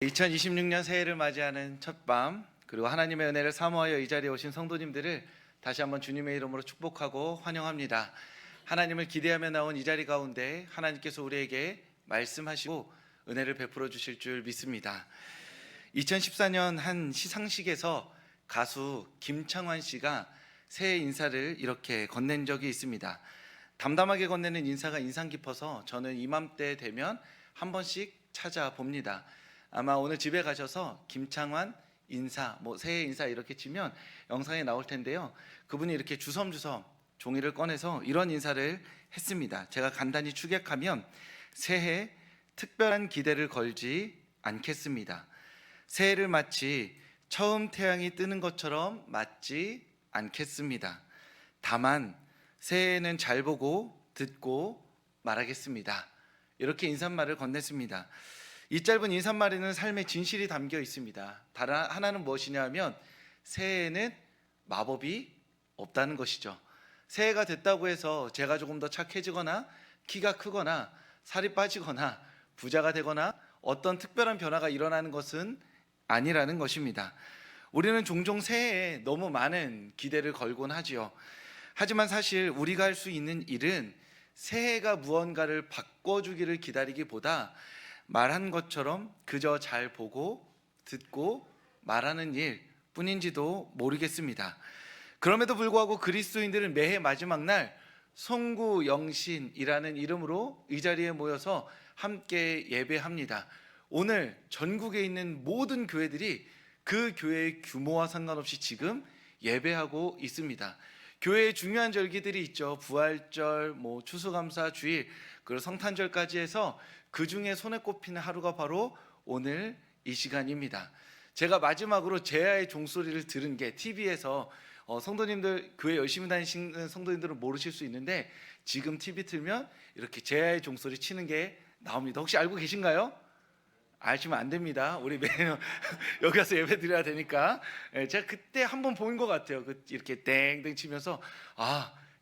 2026년 새해를 맞이하는 첫밤, 그리고 하나님의 은혜를 사모하여 이 자리에 오신 성도님들을 다시 한번 주님의 이름으로 축복하고 환영합니다. 하나님을 기대하며 나온 이 자리 가운데 하나님께서 우리에게 말씀하시고 은혜를 베풀어 주실 줄 믿습니다. 2014년 한 시상식에서 가수 김창완 씨가 새해 인사를 이렇게 건넨 적이 있습니다. 담담하게 건네는 인사가 인상 깊어서 저는 이맘때 되면 한 번씩 찾아봅니다. 아마 오늘 집에 가셔서 김창완 인사, 새해 인사 이렇게 치면 영상에 나올 텐데요. 그분이 이렇게 주섬주섬 종이를 꺼내서 이런 인사를 했습니다. 제가 간단히 추격하면 새해 특별한 기대를 걸지 않겠습니다. 새해를 마치 처음 태양이 뜨는 것처럼 맞지 않겠습니다. 다만 새해에는 잘 보고 듣고 말하겠습니다. 이렇게 인사말을 건넸습니다. 이 짧은 인사말에는 삶의 진실이 담겨 있습니다. 다른 하나는 무엇이냐 하면 새해에는 마법이 없다는 것이죠. 새해가 됐다고 해서 제가 조금 더 착해지거나 키가 크거나 살이 빠지거나 부자가 되거나 어떤 특별한 변화가 일어나는 것은 아니라는 것입니다. 우리는 종종 새해에 너무 많은 기대를 걸곤 하지요. 하지만 사실 우리가 할 수 있는 일은 새해가 무언가를 바꿔주기를 기다리기보다 말한 것처럼 그저 잘 보고 듣고 말하는 일 뿐인지도 모르겠습니다. 그럼에도 불구하고 그리스도인들은 매해 마지막 날 송구영신이라는 이름으로 이 자리에 모여서 함께 예배합니다. 오늘 전국에 있는 모든 교회들이 그 교회의 규모와 상관없이 지금 예배하고 있습니다. 교회에 중요한 절기들이 있죠. 부활절, 추수감사 주일, 그리고 성탄절까지 해서 그 중에 손에 꼽히는 하루가 바로 오늘 이 시간입니다. 제가 마지막으로 제야의 종소리를 들은 게 TV에서 성도님들 교회 열심히 다니시는 성도님들은 모르실 수 있는데 지금 TV 틀면 이렇게 제야의 종소리 치는 게 나옵니다. 혹시 알고 계신가요? 아시면 안 됩니다. 우리 매년 여기 와서 예배 드려야 되니까. 제가 그때 한번 본 것 같아요. 이렇게 땡땡 치면서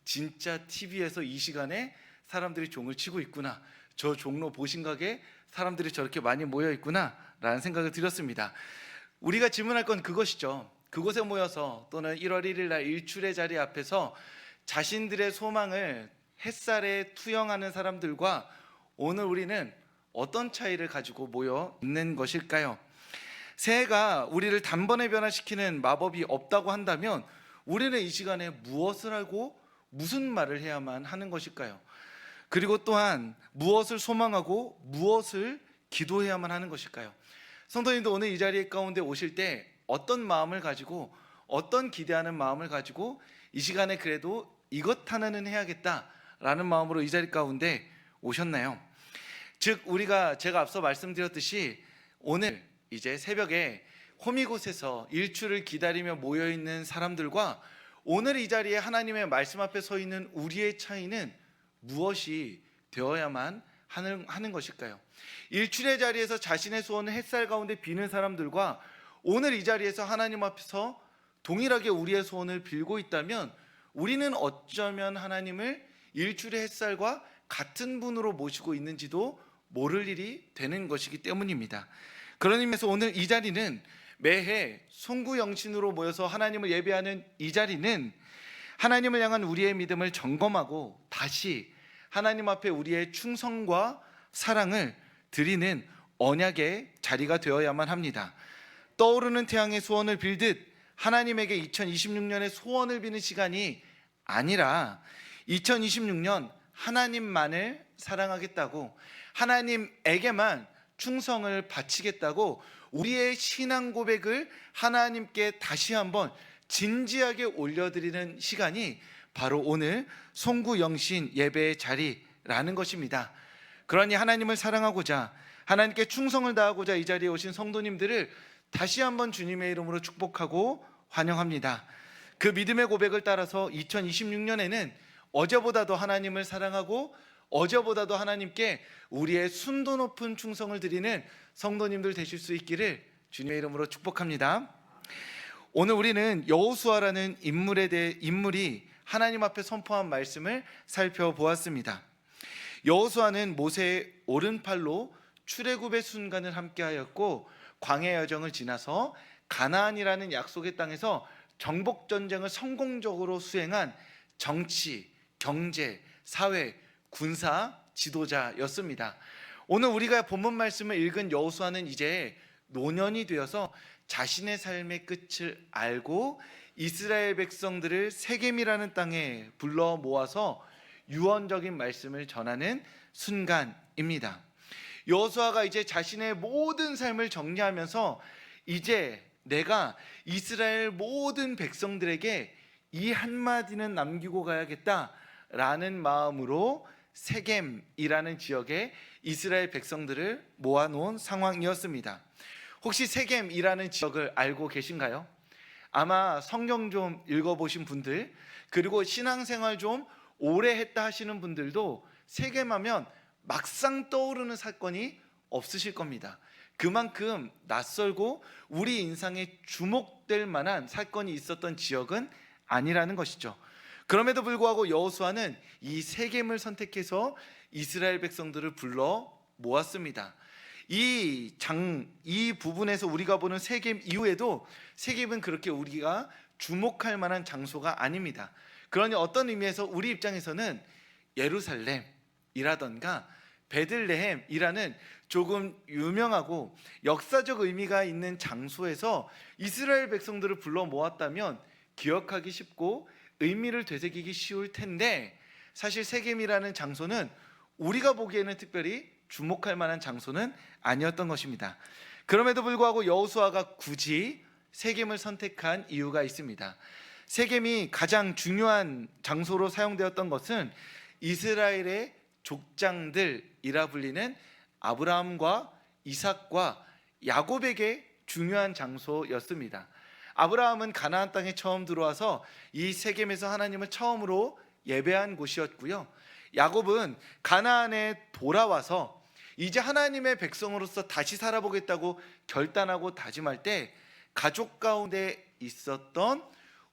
진짜 TV에서 이 시간에 사람들이 종을 치고 있구나. 저 종로 보신각에 사람들이 저렇게 많이 모여 있구나 라는 생각을 들었습니다. 우리가 질문할 건 그것이죠. 그곳에 모여서 또는 1월 1일 날 일출의 자리 앞에서 자신들의 소망을 햇살에 투영하는 사람들과 오늘 우리는 어떤 차이를 가지고 모여 있는 것일까요? 새해가 우리를 단번에 변화시키는 마법이 없다고 한다면 우리는 이 시간에 무엇을 하고 무슨 말을 해야만 하는 것일까요? 그리고 또한 무엇을 소망하고 무엇을 기도해야만 하는 것일까요? 성도님도 오늘 이 자리 가운데 오실 때 어떤 마음을 가지고 어떤 기대하는 마음을 가지고 이 시간에 그래도 이것 하나는 해야겠다라는 마음으로 이 자리 가운데 오셨나요? 즉 제가 앞서 말씀드렸듯이 오늘 이제 새벽에 호미곶에서 일출을 기다리며 모여있는 사람들과 오늘 이 자리에 하나님의 말씀 앞에 서 있는 우리의 차이는 무엇이 되어야만 하는 것일까요? 일출의 자리에서 자신의 소원을 햇살 가운데 비는 사람들과 오늘 이 자리에서 하나님 앞에서 동일하게 우리의 소원을 빌고 있다면 우리는 어쩌면 하나님을 일출의 햇살과 같은 분으로 모시고 있는지도 모를 일이 되는 것이기 때문입니다. 그런 의미에서 오늘 이 자리는 매해 송구영신으로 모여서 하나님을 예배하는 이 자리는 하나님을 향한 우리의 믿음을 점검하고 다시 하나님 앞에 우리의 충성과 사랑을 드리는 언약의 자리가 되어야만 합니다. 떠오르는 태양의 소원을 빌듯 하나님에게 2026년의 소원을 비는 시간이 아니라 2026년 하나님만을 사랑하겠다고, 하나님에게만 충성을 바치겠다고 우리의 신앙 고백을 하나님께 다시 한번 진지하게 올려드리는 시간이 바로 오늘 송구영신 예배의 자리라는 것입니다. 그러니 하나님을 사랑하고자 하나님께 충성을 다하고자 이 자리에 오신 성도님들을 다시 한번 주님의 이름으로 축복하고 환영합니다. 그 믿음의 고백을 따라서 2026년에는 어제보다도 하나님을 사랑하고 어제보다도 하나님께 우리의 순도 높은 충성을 드리는 성도님들 되실 수 있기를 주님의 이름으로 축복합니다. 오늘 우리는 여호수아라는 인물이 하나님 앞에 선포한 말씀을 살펴보았습니다. 여호수아는 모세의 오른팔로 출애굽의 순간을 함께하였고 광야 여정을 지나서 가나안이라는 약속의 땅에서 정복 전쟁을 성공적으로 수행한 정치, 경제, 사회, 군사 지도자였습니다. 오늘 우리가 본문 말씀을 읽은 여호수아는 이제 노년이 되어서 자신의 삶의 끝을 알고 이스라엘 백성들을 세겜이라는 땅에 불러 모아서 유언적인 말씀을 전하는 순간입니다. 여호수아가 이제 자신의 모든 삶을 정리하면서 이제 내가 이스라엘 모든 백성들에게 이 한마디는 남기고 가야겠다라는 마음으로 세겜이라는 지역에 이스라엘 백성들을 모아놓은 상황이었습니다. 혹시 세겜이라는 지역을 알고 계신가요? 아마 성경 좀 읽어보신 분들, 그리고 신앙생활 좀 오래 했다 하시는 분들도 세겜하면 막상 떠오르는 사건이 없으실 겁니다. 그만큼 낯설고 우리 인상에 주목될 만한 사건이 있었던 지역은 아니라는 것이죠. 그럼에도 불구하고 여호수아는 이 세겜을 선택해서 이스라엘 백성들을 불러 모았습니다. 이 부분에서 우리가 보는 세겜 이후에도 세겜은 그렇게 우리가 주목할 만한 장소가 아닙니다. 그러니 어떤 의미에서 우리 입장에서는 예루살렘이라던가 베들레헴이라는 조금 유명하고 역사적 의미가 있는 장소에서 이스라엘 백성들을 불러 모았다면 기억하기 쉽고 의미를 되새기기 쉬울 텐데, 사실 세겜이라는 장소는 우리가 보기에는 특별히 주목할 만한 장소는 아니었던 것입니다. 그럼에도 불구하고 여호수아가 굳이 세겜을 선택한 이유가 있습니다. 세겜이 가장 중요한 장소로 사용되었던 것은 이스라엘의 족장들이라 불리는 아브라함과 이삭과 야곱에게 중요한 장소였습니다. 아브라함은 가나안 땅에 처음 들어와서 이 세겜에서 하나님을 처음으로 예배한 곳이었고요. 야곱은 가나안에 돌아와서 이제 하나님의 백성으로서 다시 살아보겠다고 결단하고 다짐할 때 가족 가운데 있었던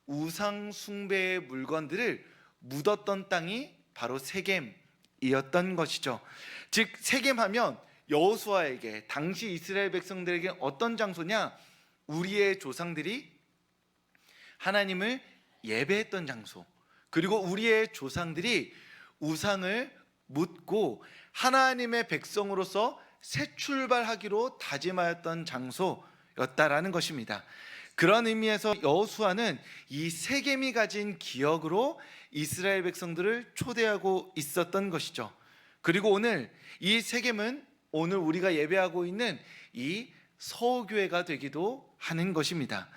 우상 숭배의 물건들을 묻었던 땅이 바로 세겜이었던 것이죠. 즉 세겜하면 여호수아에게, 당시 이스라엘 백성들에게 어떤 장소냐? 우리의 조상들이 하나님을 예배했던 장소, 그리고 우리의 조상들이 우상을 묻고 하나님의 백성으로서 새 출발하기로 다짐하였던 장소였다라는 것입니다. 그런 의미에서 여호수아는 이 세겜이 가진 기억으로 이스라엘 백성들을 초대하고 있었던 것이죠. 그리고 오늘 이 세겜은 오늘 우리가 예배하고 있는 이 서우교회가 되기도 하는 것입니다.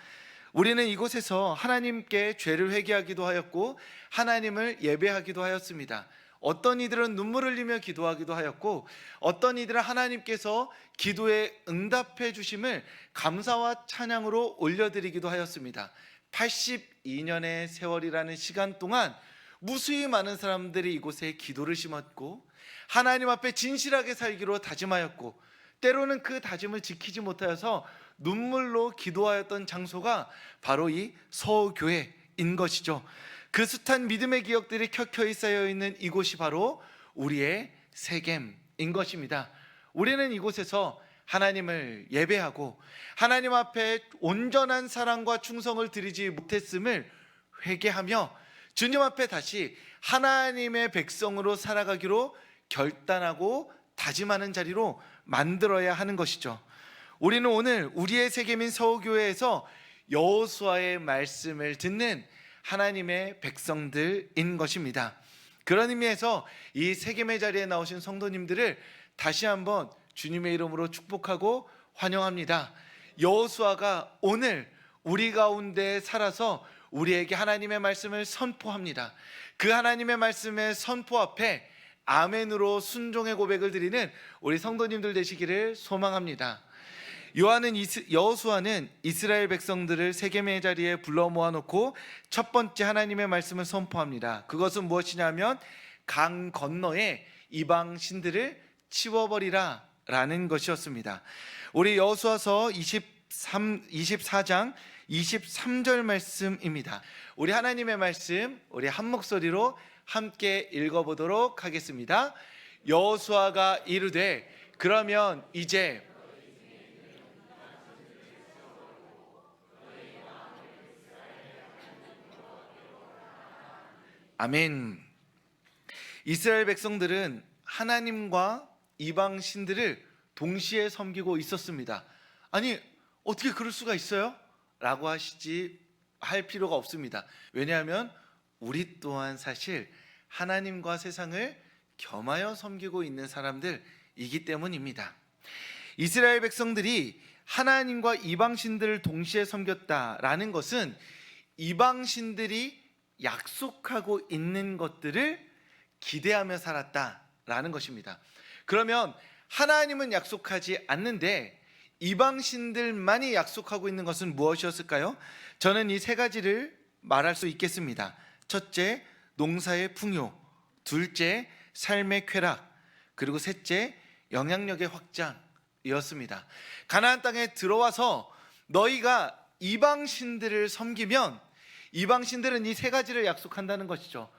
우리는 이곳에서 하나님께 죄를 회개하기도 하였고 하나님을 예배하기도 하였습니다. 어떤 이들은 눈물을 흘리며 기도하기도 하였고 어떤 이들은 하나님께서 기도에 응답해 주심을 감사와 찬양으로 올려드리기도 하였습니다. 82년의 세월이라는 시간 동안 무수히 많은 사람들이 이곳에 기도를 심었고 하나님 앞에 진실하게 살기로 다짐하였고 때로는 그 다짐을 지키지 못하여서 눈물로 기도하였던 장소가 바로 이 서우교회인 것이죠. 그 숱한 믿음의 기억들이 켜켜이 쌓여있는 이곳이 바로 우리의 세겜인 것입니다. 우리는 이곳에서 하나님을 예배하고 하나님 앞에 온전한 사랑과 충성을 드리지 못했음을 회개하며 주님 앞에 다시 하나님의 백성으로 살아가기로 결단하고 다짐하는 자리로 만들어야 하는 것이죠. 우리는 오늘 우리의 세겜인 서우교회에서 여호수아의 말씀을 듣는 하나님의 백성들인 것입니다. 그런 의미에서 이 세겜의 자리에 나오신 성도님들을 다시 한번 주님의 이름으로 축복하고 환영합니다. 여호수아가 오늘 우리 가운데 살아서 우리에게 하나님의 말씀을 선포합니다. 그 하나님의 말씀의 선포 앞에 아멘으로 순종의 고백을 드리는 우리 성도님들 되시기를 소망합니다. 여호수아는 이스라엘 백성들을 세겜의 자리에 불러 모아놓고 첫 번째 하나님의 말씀을 선포합니다. 그것은 무엇이냐면 강 건너에 이방 신들을 치워버리라 라는 것이었습니다. 우리 여호수아서 24장 23절 말씀입니다. 우리 하나님의 말씀 우리 한 목소리로 함께 읽어보도록 하겠습니다. 여호수아가 이르되 그러면 이제 아멘. 이스라엘 백성들은 하나님과 이방 신들을 동시에 섬기고 있었습니다. 아니, 어떻게 그럴 수가 있어요? 라고 할 필요가 없습니다. 왜냐하면 우리 또한 사실 하나님과 세상을 겸하여 섬기고 있는 사람들이기 때문입니다. 이스라엘 백성들이 하나님과 이방 신들을 동시에 섬겼다라는 것은 이방 신들이 약속하고 있는 것들을 기대하며 살았다라는 것입니다. 그러면 하나님은 약속하지 않는데 이방 신들만이 약속하고 있는 것은 무엇이었을까요? 저는 이 세 가지를 말할 수 있겠습니다. 첫째, 농사의 풍요. 둘째, 삶의 쾌락. 그리고 셋째, 영향력의 확장이었습니다. 가나안 땅에 들어와서 너희가 이방 신들을 섬기면 이방 신들은 이 세 가지를 약속한다는 것이죠.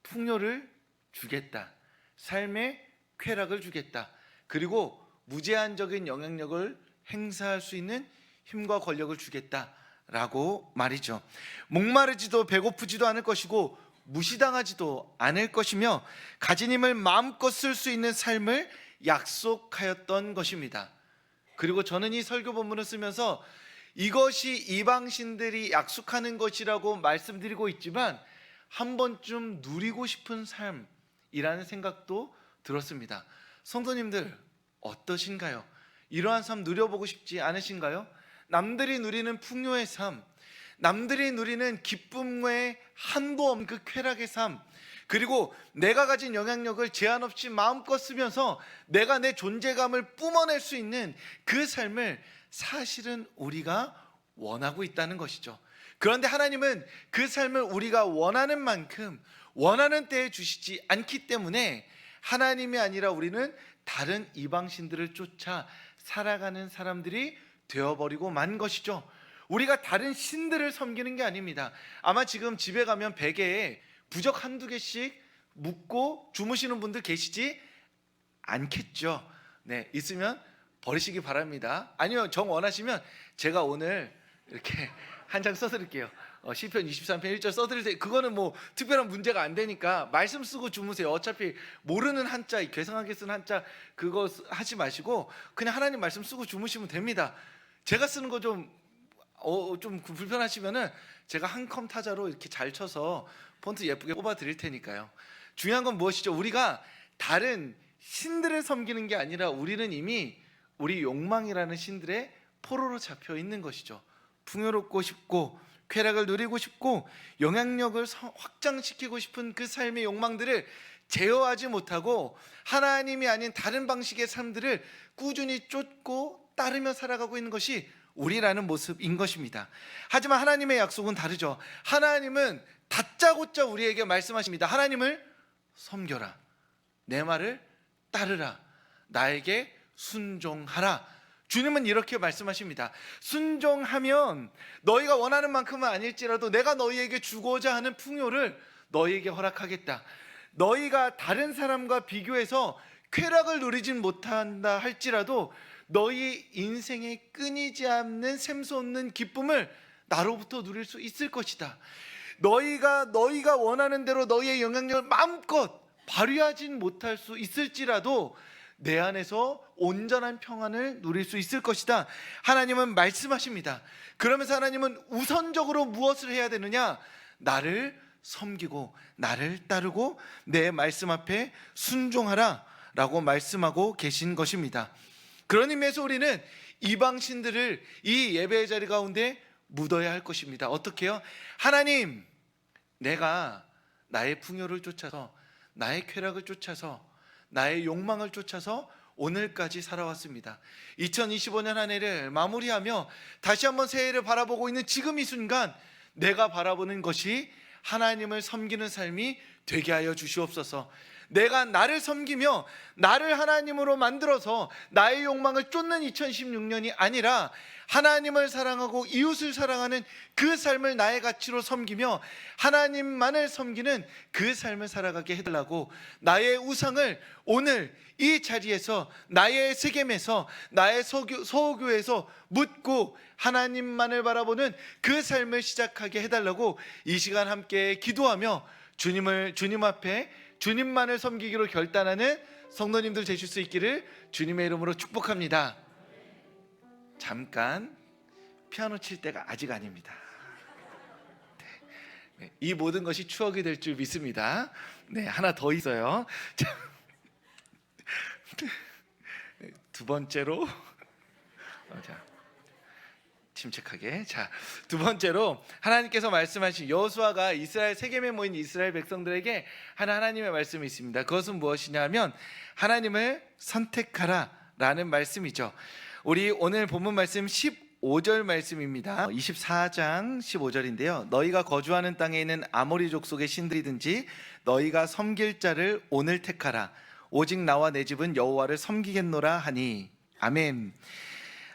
풍요를 주겠다. 삶의 쾌락을 주겠다. 그리고 무제한적인 영향력을 행사할 수 있는 힘과 권력을 주겠다라고 말이죠. 목마르지도 배고프지도 않을 것이고 무시당하지도 않을 것이며 가진 힘을 마음껏 쓸 수 있는 삶을 약속하였던 것입니다. 그리고 저는 이 설교 본문을 쓰면서 이것이 이방신들이 약속하는 것이라고 말씀드리고 있지만 한 번쯤 누리고 싶은 삶이라는 생각도 들었습니다. 성도님들 어떠신가요? 이러한 삶 누려보고 싶지 않으신가요? 남들이 누리는 풍요의 삶, 남들이 누리는 기쁨의 한도 없는 그 쾌락의 삶, 그리고 내가 가진 영향력을 제한 없이 마음껏 쓰면서 내가 내 존재감을 뿜어낼 수 있는 그 삶을 사실은 우리가 원하고 있다는 것이죠. 그런데 하나님은 그 삶을 우리가 원하는 만큼 원하는 때에 주시지 않기 때문에 하나님이 아니라 우리는 다른 이방신들을 쫓아 살아가는 사람들이 되어버리고 만 것이죠. 우리가 다른 신들을 섬기는 게 아닙니다. 아마 지금 집에 가면 베개에 부적 한두 개씩 묶고 주무시는 분들 계시지 않겠죠. 네, 있으면 버리시기 바랍니다. 아니요, 정 원하시면 제가 오늘 이렇게 한 장 써드릴게요. 시편 23편 1절 써드릴 때 그거는 뭐 특별한 문제가 안 되니까 말씀 쓰고 주무세요. 어차피 모르는 한자, 괴상하게 쓴 한자 그거 하지 마시고 그냥 하나님 말씀 쓰고 주무시면 됩니다. 제가 쓰는 거 좀 불편하시면은 제가 한 컴 타자로 이렇게 잘 쳐서 폰트 예쁘게 뽑아 드릴 테니까요. 중요한 건 무엇이죠? 우리가 다른 신들을 섬기는 게 아니라 우리는 이미 우리 욕망이라는 신들의 포로로 잡혀 있는 것이죠. 풍요롭고 싶고 쾌락을 누리고 싶고 영향력을 확장시키고 싶은 그 삶의 욕망들을 제어하지 못하고 하나님이 아닌 다른 방식의 삶들을 꾸준히 쫓고 따르며 살아가고 있는 것이 우리라는 모습인 것입니다. 하지만 하나님의 약속은 다르죠. 하나님은 다짜고짜 우리에게 말씀하십니다. 하나님을 섬겨라. 내 말을 따르라. 나에게 순종하라. 주님은 이렇게 말씀하십니다. 순종하면 너희가 원하는 만큼은 아닐지라도 내가 너희에게 주고자 하는 풍요를 너희에게 허락하겠다. 너희가 다른 사람과 비교해서 쾌락을 누리진 못한다 할지라도 너희 인생에 끊이지 않는 샘솟는 기쁨을 나로부터 누릴 수 있을 것이다. 너희가 원하는 대로 너희의 영향력을 마음껏 발휘하진 못할 수 있을지라도 내 안에서 온전한 평안을 누릴 수 있을 것이다. 하나님은 말씀하십니다. 그러면서 하나님은 우선적으로 무엇을 해야 되느냐? 나를 섬기고 나를 따르고 내 말씀 앞에 순종하라 라고 말씀하고 계신 것입니다. 그런 의미에서 우리는 이방신들을 이 예배의 자리 가운데 묻어야 할 것입니다. 어떻게요? 하나님, 내가 나의 풍요를 쫓아서 나의 쾌락을 쫓아서 나의 욕망을 쫓아서 오늘까지 살아왔습니다. 2025년 한 해를 마무리하며 다시 한번 새해를 바라보고 있는 지금 이 순간 내가 바라보는 것이 하나님을 섬기는 삶이 되게 하여 주시옵소서. 내가 나를 섬기며 나를 하나님으로 만들어서 나의 욕망을 쫓는 2016년이 아니라 하나님을 사랑하고 이웃을 사랑하는 그 삶을 나의 가치로 섬기며 하나님만을 섬기는 그 삶을 살아가게 해달라고 나의 우상을 오늘 이 자리에서 나의 세겜에서 나의 서호교에서 묻고 하나님만을 바라보는 그 삶을 시작하게 해달라고 이 시간 함께 기도하며 주님 앞에 주님만을 섬기기로 결단하는 성도님들 되실 수 있기를 주님의 이름으로 축복합니다. 잠깐 피아노 칠 때가 아직 아닙니다. 네, 이 모든 것이 추억이 될 줄 믿습니다. 네, 하나 더 있어요. 자, 두 번째로 자, 침착하게. 자, 두 번째로 하나님께서 말씀하신 여호수아가 이스라엘 세겜에 모인 이스라엘 백성들에게 하나님의 말씀이 있습니다. 그것은 무엇이냐면 하나님을 선택하라라는 말씀이죠. 우리 오늘 본문 말씀 15절 말씀입니다. 24장 15절인데요. 너희가 거주하는 땅에 있는 아모리 족속의 신들이든지 너희가 섬길 자를 오늘 택하라. 오직 나와 내 집은 여호와를 섬기겠노라 하니. 아멘.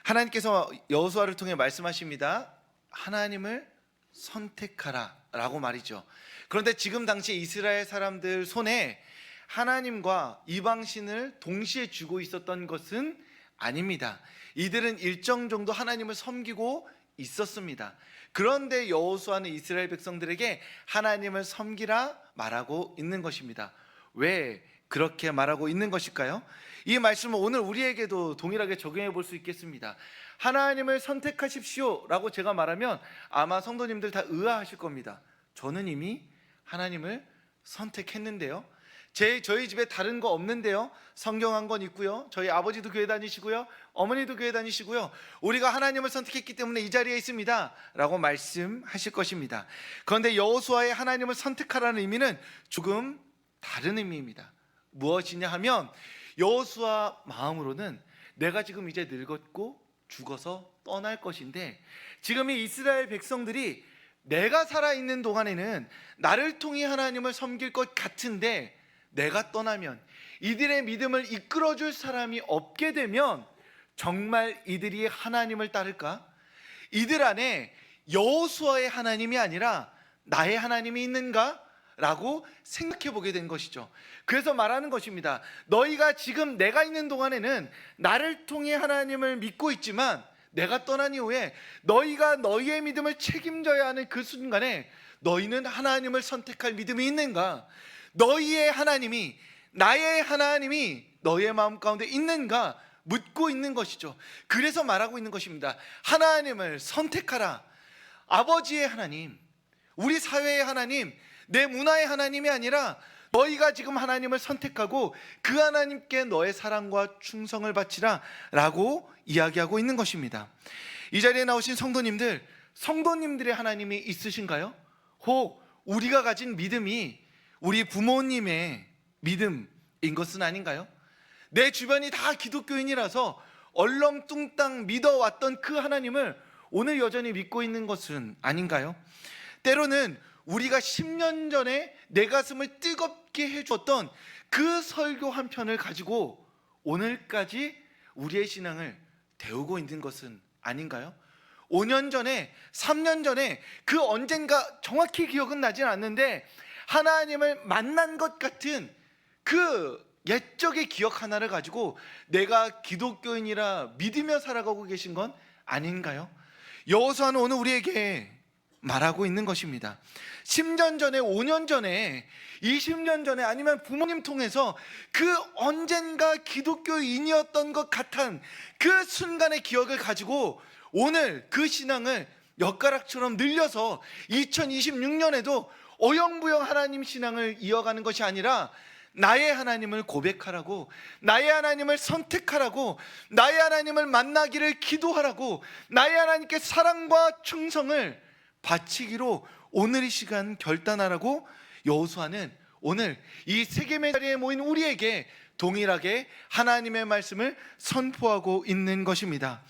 하나님께서 여호수아를 통해 말씀하십니다. 하나님을 선택하라 라고 말이죠. 그런데 지금 당시 이스라엘 사람들 손에 하나님과 이방신을 동시에 쥐고 있었던 것은 아닙니다. 이들은 일정 정도 하나님을 섬기고 있었습니다. 그런데 여호수아는 이스라엘 백성들에게 하나님을 섬기라 말하고 있는 것입니다. 왜 그렇게 말하고 있는 것일까요? 이 말씀은 오늘 우리에게도 동일하게 적용해 볼 수 있겠습니다. 하나님을 선택하십시오 라고 제가 말하면 아마 성도님들 다 의아하실 겁니다. 저는 이미 하나님을 선택했는데요. 저희 집에 다른 거 없는데요. 성경 한 권 있고요. 저희 아버지도 교회 다니시고요. 어머니도 교회 다니시고요. 우리가 하나님을 선택했기 때문에 이 자리에 있습니다 라고 말씀하실 것입니다. 그런데 여호수아의 하나님을 선택하라는 의미는 조금 다른 의미입니다. 무엇이냐 하면 여호수아 마음으로는 내가 지금 이제 늙었고 죽어서 떠날 것인데 지금 이 이스라엘 백성들이 내가 살아있는 동안에는 나를 통해 하나님을 섬길 것 같은데 내가 떠나면 이들의 믿음을 이끌어줄 사람이 없게 되면 정말 이들이 하나님을 따를까? 이들 안에 여호수아의 하나님이 아니라 나의 하나님이 있는가? 라고 생각해 보게 된 것이죠. 그래서 말하는 것입니다. 너희가 지금 내가 있는 동안에는 나를 통해 하나님을 믿고 있지만 내가 떠난 이후에 너희가 너희의 믿음을 책임져야 하는 그 순간에 너희는 하나님을 선택할 믿음이 있는가? 너희의 하나님이 나의 하나님이 너희의 마음 가운데 있는가? 묻고 있는 것이죠. 그래서 말하고 있는 것입니다. 하나님을 선택하라. 아버지의 하나님, 우리 사회의 하나님, 내 문화의 하나님이 아니라 너희가 지금 하나님을 선택하고 그 하나님께 너의 사랑과 충성을 바치라 라고 이야기하고 있는 것입니다. 이 자리에 나오신 성도님들, 성도님들의 하나님이 있으신가요? 혹 우리가 가진 믿음이 우리 부모님의 믿음인 것은 아닌가요? 내 주변이 다 기독교인이라서 얼렁뚱땅 믿어왔던 그 하나님을 오늘 여전히 믿고 있는 것은 아닌가요? 때로는 우리가 10년 전에 내 가슴을 뜨겁게 해주었던 그 설교 한 편을 가지고 오늘까지 우리의 신앙을 데우고 있는 것은 아닌가요? 5년 전에, 3년 전에 그 언젠가 정확히 기억은 나진 않는데 하나님을 만난 것 같은 그 옛적의 기억 하나를 가지고 내가 기독교인이라 믿으며 살아가고 계신 건 아닌가요? 여호수아는 오늘 우리에게 말하고 있는 것입니다. 10년 전에, 5년 전에, 20년 전에 아니면 부모님 통해서 그 언젠가 기독교인이었던 것 같은 그 순간의 기억을 가지고 오늘 그 신앙을 엿가락처럼 늘려서 2026년에도 어영부영 하나님 신앙을 이어가는 것이 아니라 나의 하나님을 고백하라고, 나의 하나님을 선택하라고, 나의 하나님을 만나기를 기도하라고, 나의 하나님께 사랑과 충성을 바치기로 오늘 이 시간 결단하라고 여호수아는 오늘 이 세겜의 자리에 모인 우리에게 동일하게 하나님의 말씀을 선포하고 있는 것입니다.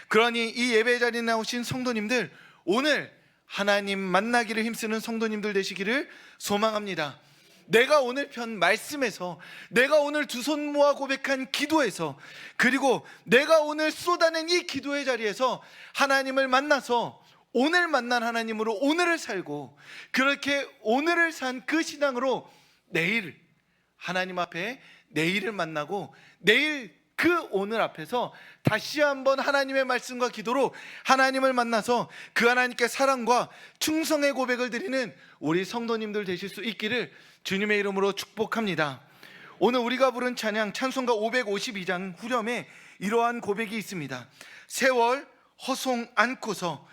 그러니 이 예배 자리에 나오신 성도님들, 오늘 하나님 만나기를 힘쓰는 성도님들 되시기를 소망합니다. 내가 오늘 편 말씀에서, 내가 오늘 두 손 모아 고백한 기도에서, 그리고 내가 오늘 쏟아낸 이 기도의 자리에서 하나님을 만나서 오늘 만난 하나님으로 오늘을 살고, 그렇게 오늘을 산 그 신앙으로 내일 하나님 앞에 내일을 만나고 내일 그 오늘 앞에서 다시 한번 하나님의 말씀과 기도로 하나님을 만나서 그 하나님께 사랑과 충성의 고백을 드리는 우리 성도님들 되실 수 있기를 주님의 이름으로 축복합니다. 오늘 우리가 부른 찬양 찬송가 552장 후렴에 이러한 고백이 있습니다. 세월 허송 않고서,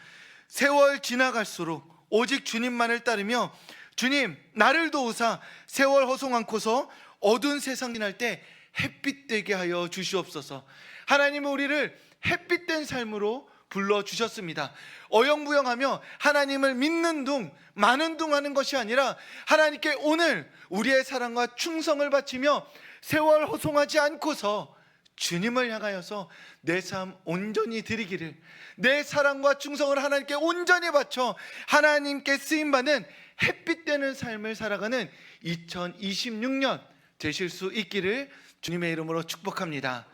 세월 지나갈수록 오직 주님만을 따르며 주님 나를 도우사 세월 허송 않고서 어두운 세상 지날 때 햇빛 되게 하여 주시옵소서. 하나님은 우리를 햇빛된 삶으로 불러주셨습니다. 어영부영하며 하나님을 믿는 둥 많은 둥 하는 것이 아니라 하나님께 오늘 우리의 사랑과 충성을 바치며 세월 허송하지 않고서 주님을 향하여서 내 삶 온전히 드리기를, 내 사랑과 충성을 하나님께 온전히 바쳐 하나님께 쓰임받는 햇빛 되는 삶을 살아가는 2026년 되실 수 있기를 주님의 이름으로 축복합니다.